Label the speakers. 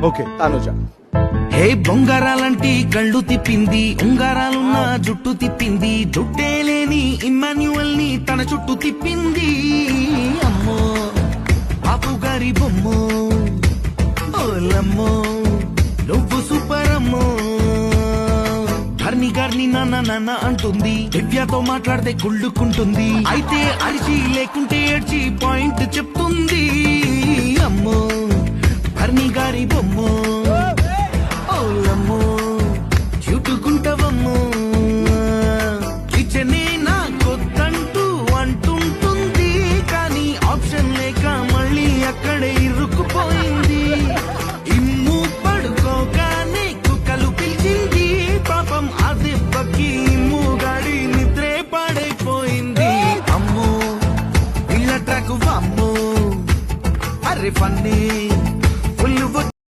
Speaker 1: Okay Tanuja.
Speaker 2: హే బొంగారాలంటి కళ్ళు తిప్పింది, ఉంగారాలున్న జుట్టు తిప్పింది, జుట్టే లేని ఇమ్మాన్యువల్ ని తన చుట్టూ తిప్పింది. అమ్మో బాపు గారి బొమ్మో, ఓలమ్మో నువ్వు సూపర్ అమ్మో. ధర్ని గారిని నాన్న నాన్న అంటుంది, దివ్యతో మాట్లాడితే కుళ్ళుకుంటుంది, అయితే అరిచి లేకుంటే ఏడ్చి పాయింట్ చెప్తుంది. అమ్మో ధర్ని గారి బొమ్మో.